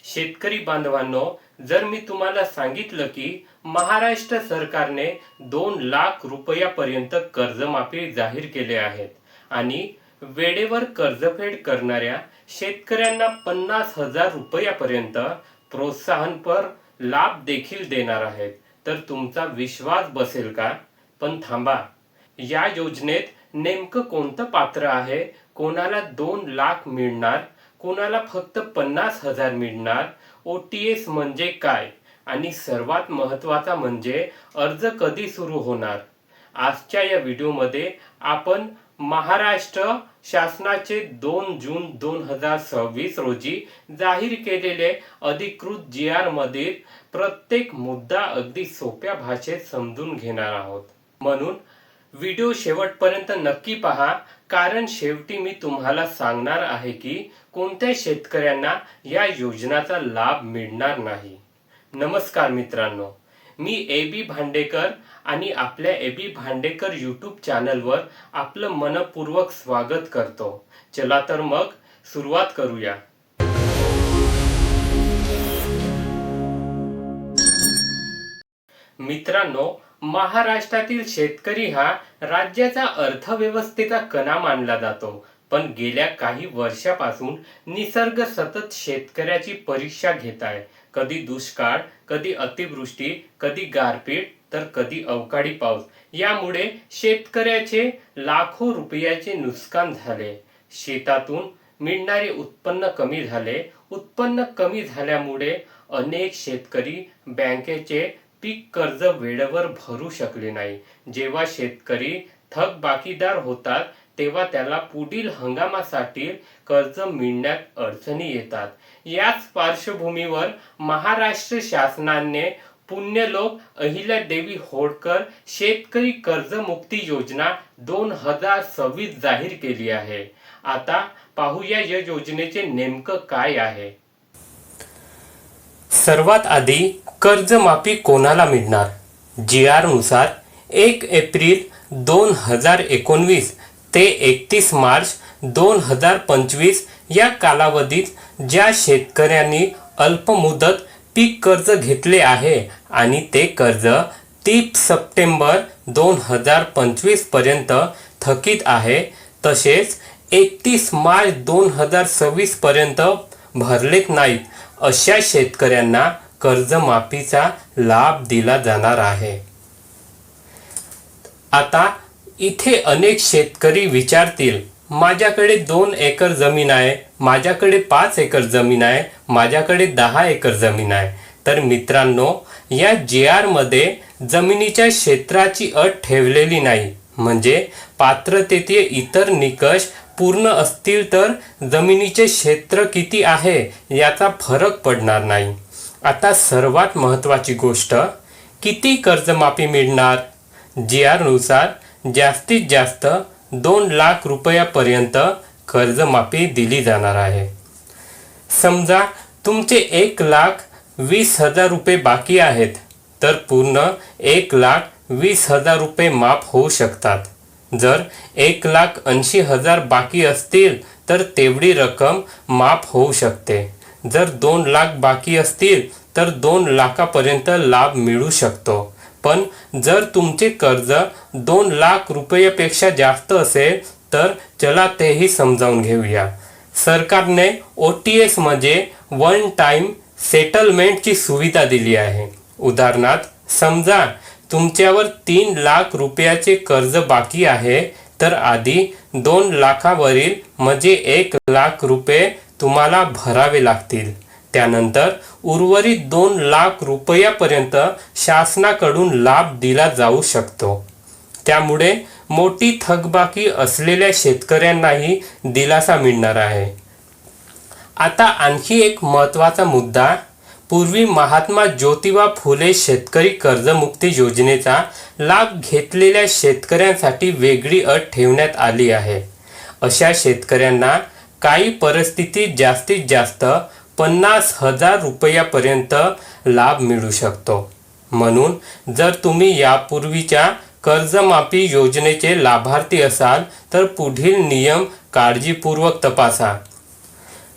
शेतकरी बांधवांनो, जर मी तुम्हाला सांगितलं की महाराष्ट्र सरकारने 2 लाख रुपयापर्यंत कर्जमाफी जाहीर केले आहेत आणि वेळेवर कर्जफेड करणाऱ्या शेतकऱ्यांना 50,000 रुपयापर्यंत प्रोत्साहनपर लाभ देखील देणार आहेत, तर तुमचा विश्वास बसेल का? पण थांबा, या योजनेत नेमकं कोणतं पात्र आहे? कोणाला 2 लाख मिळणार, कोणाला फक्त 50,000 मिळणार? OTS म्हणजे काय? आणि सर्वात महत्त्वाचा म्हणजे अर्ज कधी सुरू होणार? आजच्या या व्हिडिओमध्ये आपण महाराष्ट्र शासनाचे 2 जून 2026 रोजी जाहीर केलेले अधिकृत GR मधील प्रत्येक मुद्दा अगदी सोप्या भाषेत समजून घेणार आहोत. म्हणून व्हिडिओ शेवटपर्यंत नक्की पहा, कारण शेवटी मी तुम्हाला सांगणार आहे की कोणत्या शेतकऱ्यांना या योजनेचा लाभ मिळणार नाही. नमस्कार मित्रांनो, मी AB भांडेकर आणि आपल्या AB भांडेकर YouTube चॅनलवर आपलं मनपूर्वक स्वागत करतो. चला तर मग सुरुवात करूया. मित्रांनो, महाराष्ट्रातील शेतकरी हा राज्याचा अर्थव्यवस्थेचा कणा मानला जातो. पण गेल्या काही वर्षापासून निसर्ग सतत शेतकऱ्याची परीक्षा घेत आहे. कधी दुष्काळ, कधी अतिवृष्टी, कधी गारपीट, तर कधी अवकाळी पाऊस. यामुळे शेतकऱ्याचे लाखो रुपयाचे नुकसान झाले. शेतातून मिळणारे उत्पन्न कमी झाले. उत्पन्न कमी झाल्यामुळे अनेक शेतकरी बँकेचे पीक कर्ज वेळेवर भरू शकले नाही. जेव्हा शेतकरी थकबाकीदार होतात तेव्हा त्याला पुढील हंगामासाठी कर्ज मिळण्यात अडचणी येतात. याच पार्श्वभूमीवर महाराष्ट्र शासनाने पुण्यलोक अहिल्यादेवी होळकर शेतकरी कर्जमुक्ती योजना 2026 जाहीर केली आहे. आता पाहूया या योजनेचे नेमकं काय आहे. सर्वात आधी कर्जमाफी कोणाला मिळणार? GR नुसार 1 एप्रिल 2019 ते 31 मार्च 2025 या कालावधीत ज्या शेतकऱ्यांनी अल्पमुदत पीक कर्ज घेतले आहे आणि ते कर्ज 30 सप्टेंबर 2025 पर्यंत थकीत आहे, तसेच 31 मार्च 2026 पर्यंत भरलेत नाहीत, अशा शेतकऱ्यांना कर्जमाफीचा लाभ दिला जाणार आहे. आता इथे अनेक शेतकरी विचारतील, माझ्याकडे 2 एकर जमीन आहे, माझ्याकडे 5 एकर जमीन आहे, माझ्याकडे 10 एकर जमीन आहे. तर मित्रांनो, या GR मध्ये जमिनीच्या क्षेत्राची अट ठेवलेली नाही. म्हणजे पात्रतेचे इतर निकष पूर्ण असतील तर जमिनीचे क्षेत्र किती आहे याचा फरक पडणार नाही. आता सर्वात महत्त्वाची गोष्ट, किती कर्जमाफी मिळणार? GR नुसार जास्तीत जास्त 2 लाख रुपयापर्यंत कर्जमाफी दिली जाणार आहे. समजा तुमचे 1,20,000 रुपये बाकी आहेत, तर पूर्ण 1,20,000 रुपये माफ होऊ शकतात. जर 1,80,000 बाकी असतील तर तेवढी रक्कम माफ होऊ शकते. जर 2 लाख बाकी असतील तर 2 लाखापर्यंत लाभ मिळू शकतो. पण जर तुमचे कर्ज 2 लाख रुपयापेक्षा जास्त असेल तर चला तेही समजावून घेऊया. सरकारने OTS म्हणजे वन टाइम सेटलमेंटची सुविधा दिली आहे. उदाहरणार्थ, समजा तुमच्यावर 3 लाख रुपयाचे कर्ज बाकी आहे, तर आधी 2 लाखावरील म्हणजे 1 लाख रुपये तुम्हाला भरावे लागतील. त्यानंतर उर्वरित 2 लाख रुपयापर्यंत शासनाकडून लाभ दिला जाऊ शकतो. त्यामुळे मोठी थकबाकी असलेल्या शेतकऱ्यांनाही दिलासा मिळणार आहे. आता आणखी एक महत्त्वाचा मुद्दा, पूर्वी महात्मा ज्योतिबा फुले शेतकरी कर्जमुक्ती योजनेचा लाभ घेतलेल्या शेतकऱ्यांसाठी वेगळी अट ठेवण्यात आली आहे. अशा शेतकऱ्यांना काही परिस्थितीत जास्तीत जास्त 50,000 रुपयापर्यंत लाभ मिळू शकतो. म्हणून जर तुम्ही यापूर्वीच्या कर्जमाफी योजनेचे लाभार्थी असाल तर पुढील नियम काळजीपूर्वक तपासा.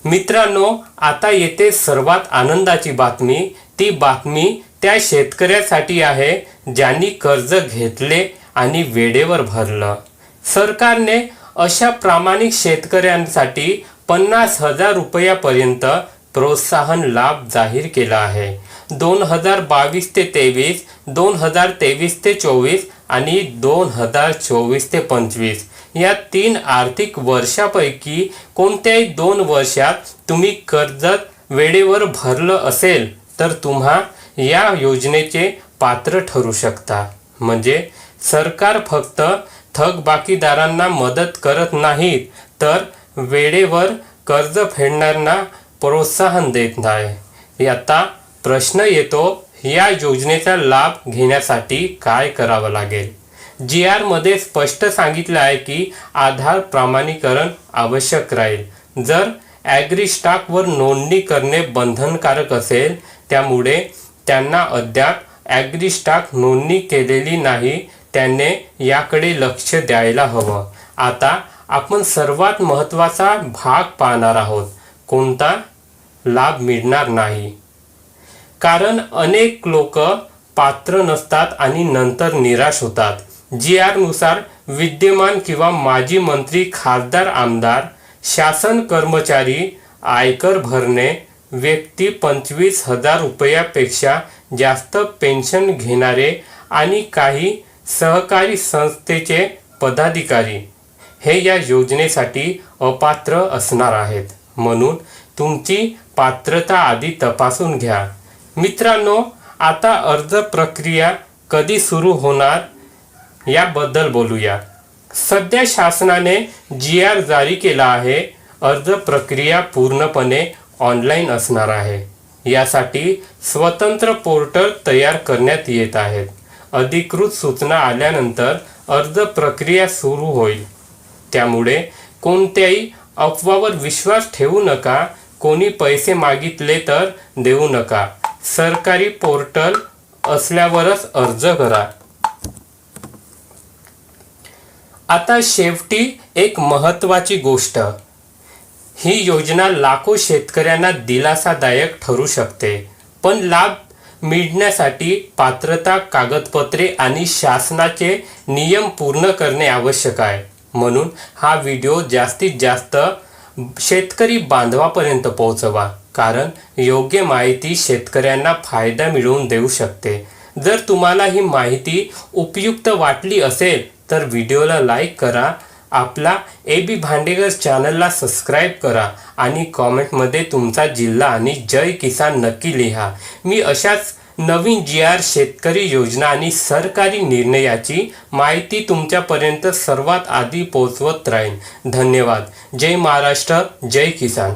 मित्रांनो, आता येते सर्वात आनंदाची बातमी. ती बातमी त्या शेतकऱ्यासाठी आहे ज्यांनी कर्ज घेतले आणि वेळेवर भरलं. सरकारने अशा प्रामाणिक शेतकऱ्यांसाठी 50,000 रुपयापर्यंत प्रोत्साहन लाभ जाहीर केला आहे. 2022 ते 23, 2023 ते 24 आणि 2024 ते 25 या 3 आर्थिक वर्षापैकी कोणत्याही 2 वर्षात तुम्ही कर्ज वेळेवर भरलं असेल तर तुम्हा या योजनेचे पात्र ठरू शकता. म्हणजे सरकार फक्त थकबाकीदारांना मदत करत नाहीत तर वेळेवर कर्ज फेडणाऱ्यांना प्रोत्साहन देत नाही. आता प्रश्न येतो, या योजनेचा लाभ घेण्यासाठी काय करावं लागेल? GR मध्ये स्पष्ट सांगितलं आहे की आधार प्रमाणीकरण आवश्यक राहील. जर ॲग्री स्टॉकवर नोंदणी करणे बंधनकारक असेल, त्यामुळे त्यांना अद्याप ॲग्री स्टॉक नोंदणी केलेली नाही त्याने याकडे लक्ष द्यायला हवं. आता आपण सर्वात महत्त्वाचा भाग पाहणार आहोत, कोणता लाभ मिळणार नाही. कारण अनेक लोक पात्र नसतात आणि नंतर निराश होतात. GR नुसार विद्यमान किंवा माजी मंत्री, खासदार, आमदार, शासन कर्मचारी, आयकर भरणे व्यक्ती, 25,000 रुपयापेक्षा जास्त पेन्शन घेणारे आणि काही सहकारी संस्थेचे पदाधिकारी हे या योजनेसाठी अपात्र असणार आहेत. म्हणून तुमची पात्रता आधी तपासून घ्या. मित्रांनो, आता अर्ज प्रक्रिया कधी सुरू होणार याबद्दल बोलूया. सध्या शासनाने GR जारी केला आहे. अर्ज प्रक्रिया पूर्णपणे ऑनलाईन असणार आहे. यासाठी स्वतंत्र पोर्टल तयार करण्यात येत आहेत. अधिकृत सूचना आल्यानंतर अर्ज प्रक्रिया सुरू होईल. त्यामुळे कोणत्याही अफवावर विश्वास ठेवू नका. कोणी पैसे मागितले तर देऊ नका. सरकारी पोर्टल असल्यावरच अर्ज करा. आता शेवटी एक महत्त्वाची गोष्ट, ही योजना लाखो शेतकऱ्यांना दिलासादायक ठरू शकते. पण लाभ मिळण्यासाठी पात्रता, कागदपत्रे आणि शासनाचे नियम पूर्ण करणे आवश्यक आहे. म्हणून हा व्हिडिओ जास्तीत जास्त शेतकरी बांधवापर्यंत पोहोचवा. कारण योग्य माहिती शेतकऱ्यांना फायदा मिळवून देऊ शकते. जर तुम्हाला ही माहिती उपयुक्त वाटली असेल तर व्हिडिओला लाईक करा, आपला AB भांडेकर चॅनलला सबस्क्राईब करा आणि कॉमेंटमध्ये तुमचा जिल्हा आणि जय किसान नक्की लिहा. मी अशाच नवीन GR, शेतकरी योजना आणि सरकारी निर्णयाची माहिती तुमच्यापर्यंत सर्वात आधी पोहोचवत राहीन. धन्यवाद. जय महाराष्ट्र, जय किसान.